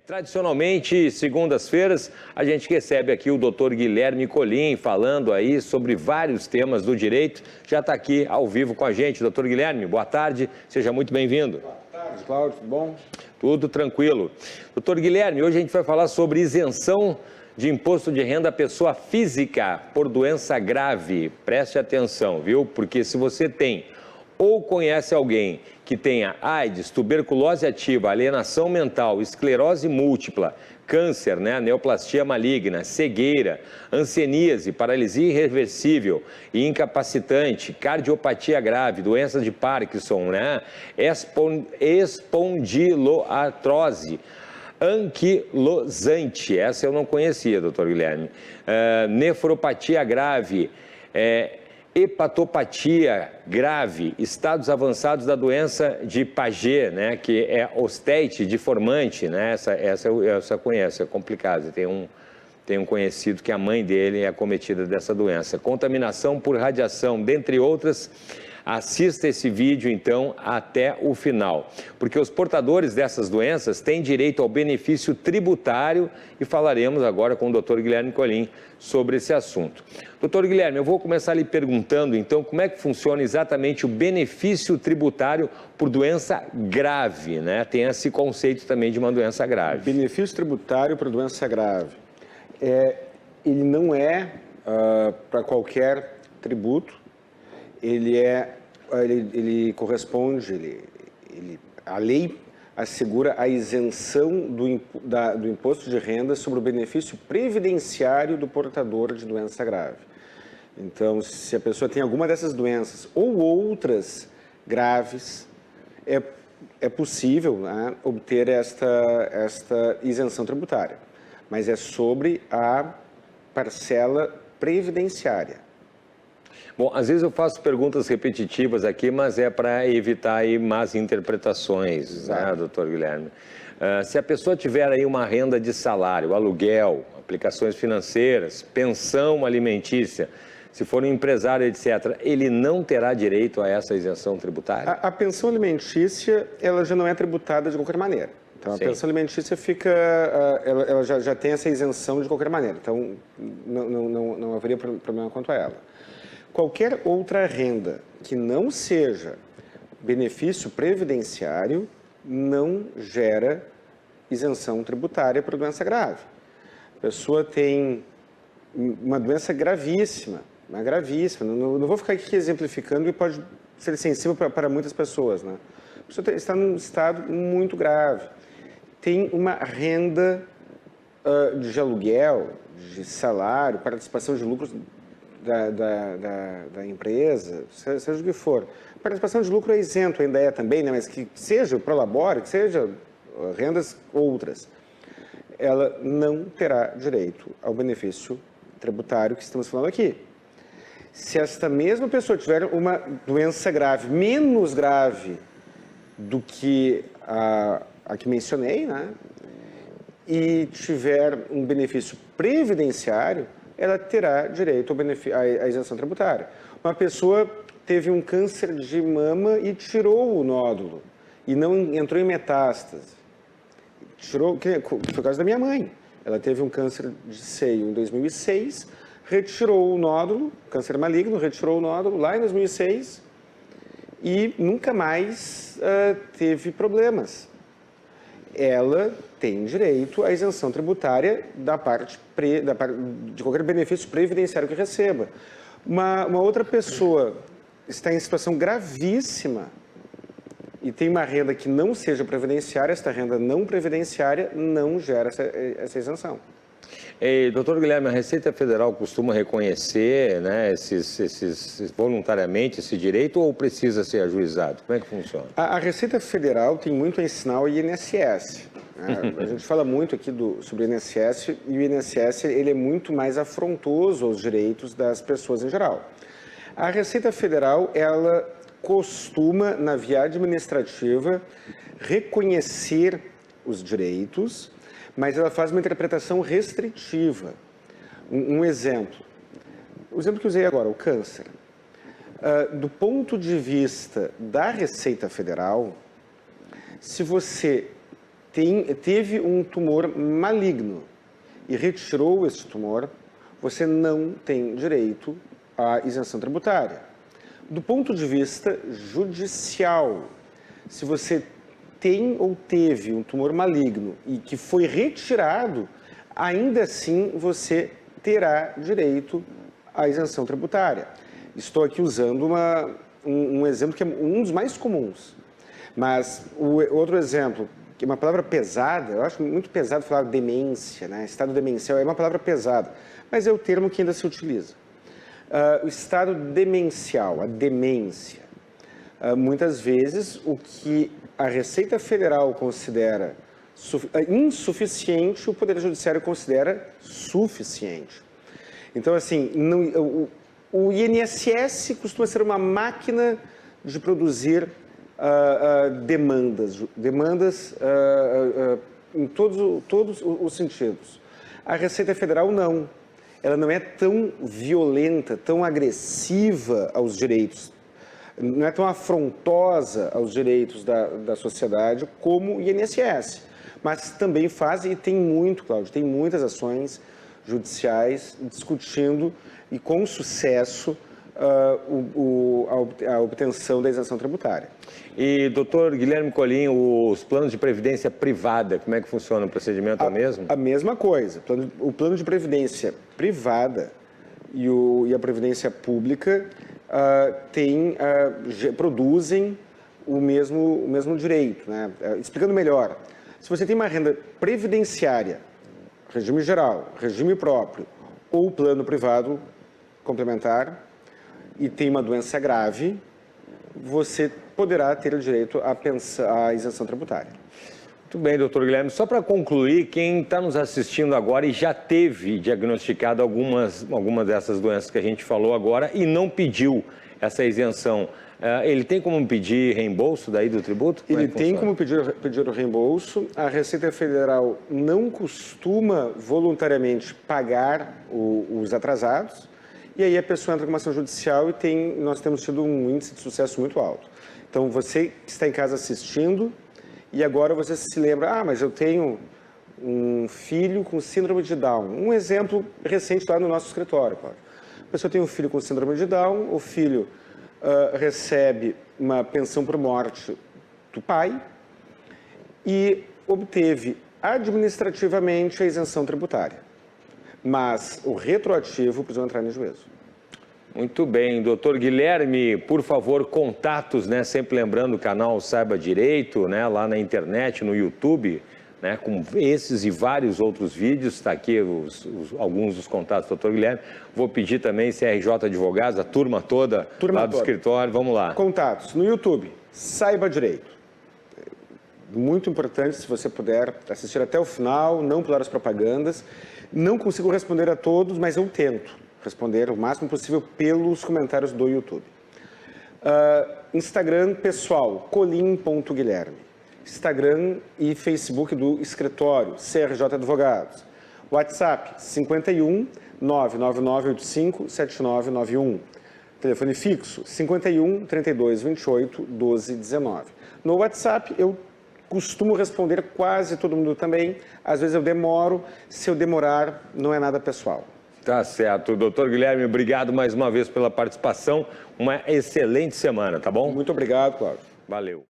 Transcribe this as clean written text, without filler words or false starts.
Tradicionalmente, segundas-feiras, a gente recebe aqui o Dr. Guilherme Colin falando aí sobre vários temas do direito. Já está aqui ao vivo com a gente. Dr. Guilherme, boa tarde, seja muito bem-vindo. Boa tarde, Cláudio, tudo bom? Tudo tranquilo. Dr. Guilherme, hoje a gente vai falar sobre isenção de imposto de renda à pessoa física por doença grave. Preste atenção, viu? Porque se você tem ou conhece alguém que tenha AIDS, tuberculose ativa, alienação mental, esclerose múltipla, câncer, neoplastia maligna, cegueira, hanseníase, paralisia irreversível e incapacitante, cardiopatia grave, doenças de Parkinson, espondiloartrose, anquilosante, essa eu não conhecia, doutor Guilherme, nefropatia grave, hepatopatia grave, estados avançados da doença de Paget, que é osteite deformante, essa eu conheço, é complicado, tem um conhecido que a mãe dele é acometida dessa doença. Contaminação por radiação, dentre outras. Assista esse vídeo, então, até o final, porque os portadores dessas doenças têm direito ao benefício tributário e falaremos agora com o Dr. Guilherme Colin sobre esse assunto. Dr. Guilherme, eu vou começar lhe perguntando, então, como é que funciona exatamente o benefício tributário por doença grave, Tem esse conceito também de uma doença grave. Benefício tributário por doença grave. Ele não é para qualquer tributo. Ele corresponde, a lei assegura a isenção do imposto de renda sobre o benefício previdenciário do portador de doença grave. Então, se a pessoa tem alguma dessas doenças ou outras graves, é possível obter esta isenção tributária, mas é sobre a parcela previdenciária. Bom, às vezes eu faço perguntas repetitivas aqui, mas é para evitar aí más interpretações, doutor Guilherme? Se a pessoa tiver aí uma renda de salário, aluguel, aplicações financeiras, pensão alimentícia, se for um empresário, etc., ele não terá direito a essa isenção tributária? A pensão alimentícia, ela já não é tributada de qualquer maneira. Então, a pensão alimentícia ela já tem essa isenção de qualquer maneira. Então, não haveria problema quanto a ela. Qualquer outra renda que não seja benefício previdenciário não gera isenção tributária por doença grave. A pessoa tem uma doença gravíssima, não vou ficar aqui exemplificando e pode ser sensível para muitas pessoas, A pessoa está num estado muito grave, tem uma renda de aluguel, de salário, participação de lucros da empresa, seja o que for. A participação de lucro é isento, ainda é também, mas que seja prolabore, que seja rendas outras, ela não terá direito ao benefício tributário que estamos falando aqui. Se esta mesma pessoa tiver uma doença grave, menos grave do que a que mencionei, e tiver um benefício previdenciário, ela terá direito à isenção tributária. Uma pessoa teve um câncer de mama e tirou o nódulo, e não entrou em metástase. Foi o caso da minha mãe. Ela teve um câncer de seio em 2006, retirou o nódulo, câncer maligno, retirou o nódulo lá em 2006 e nunca mais teve problemas. Ela tem direito à isenção tributária de qualquer benefício previdenciário que receba. Uma outra pessoa está em situação gravíssima e tem uma renda que não seja previdenciária, esta renda não previdenciária não gera essa isenção. Doutor Guilherme, a Receita Federal costuma reconhecer voluntariamente esse direito ou precisa ser ajuizado? Como é que funciona? A Receita Federal tem muito a ensinar o INSS. A gente fala muito aqui sobre o INSS e o INSS ele é muito mais afrontoso aos direitos das pessoas em geral. A Receita Federal, ela costuma, na via administrativa, reconhecer os direitos, mas ela faz uma interpretação restritiva. Um exemplo. O exemplo que eu usei agora, o câncer. Do ponto de vista da Receita Federal, se você teve um tumor maligno e retirou esse tumor, você não tem direito à isenção tributária. Do ponto de vista judicial, se você tem ou teve um tumor maligno e que foi retirado, ainda assim você terá direito à isenção tributária. Estou aqui usando um exemplo que é um dos mais comuns. Mas o outro exemplo, que é uma palavra pesada, eu acho muito pesado falar demência, né? Estado demencial é uma palavra pesada, mas é o termo que ainda se utiliza. O estado demencial, a demência, muitas vezes o que a Receita Federal considera insuficiente, o Poder Judiciário considera suficiente. Então, assim, o INSS costuma ser uma máquina de produzir demandas em todos os sentidos. A Receita Federal não. Ela não é tão violenta, tão agressiva aos direitos, não é tão afrontosa aos direitos da sociedade como o INSS. Mas também faz, e tem muito, Cláudio, tem muitas ações judiciais discutindo e com sucesso a obtenção da isenção tributária. E, doutor Guilherme Colim, os planos de previdência privada, como é que funciona? O procedimento é o mesmo? A mesma coisa. O plano de previdência privada e a previdência pública produzem o mesmo direito, né? Explicando melhor, se você tem uma renda previdenciária, regime geral, regime próprio ou plano privado complementar e tem uma doença grave, você poderá ter o direito à isenção tributária. Muito bem, doutor Guilherme. Só para concluir, quem está nos assistindo agora e já teve diagnosticado algumas dessas doenças que a gente falou agora e não pediu essa isenção, ele tem como pedir reembolso daí do tributo? Ele tem como pedir o reembolso. A Receita Federal não costuma voluntariamente pagar os atrasados. E aí a pessoa entra com uma ação judicial e nós temos tido um índice de sucesso muito alto. Então, você que está em casa assistindo e agora você se lembra, mas eu tenho um filho com síndrome de Down. Um exemplo recente lá no nosso escritório, Cláudio. A pessoa tem um filho com síndrome de Down, o filho recebe uma pensão por morte do pai e obteve administrativamente a isenção tributária. Mas o retroativo precisou entrar no juízo. Muito bem. Doutor Guilherme, por favor, contatos, né? Sempre lembrando o canal Saiba Direito, né? Lá na internet, no YouTube, né? Com esses e vários outros vídeos. Está aqui alguns dos contatos do doutor Guilherme. Vou pedir também CRJ Advogados, a turma toda lá do escritório. Vamos lá. Contatos no YouTube, Saiba Direito. Muito importante, se você puder assistir até o final, não pular as propagandas. Não consigo responder a todos, mas eu tento responder o máximo possível pelos comentários do YouTube. Instagram pessoal, colim.guilherme. Instagram e Facebook do escritório, CRJ Advogados. WhatsApp, 51 99985 7991. Telefone fixo, 51 32 28 12 19. No WhatsApp, eu costumo responder quase todo mundo também. Às vezes eu demoro. Se eu demorar, não é nada pessoal. Tá certo. Doutor Guilherme, obrigado mais uma vez pela participação. Uma excelente semana, tá bom? Muito obrigado, Cláudio. Valeu.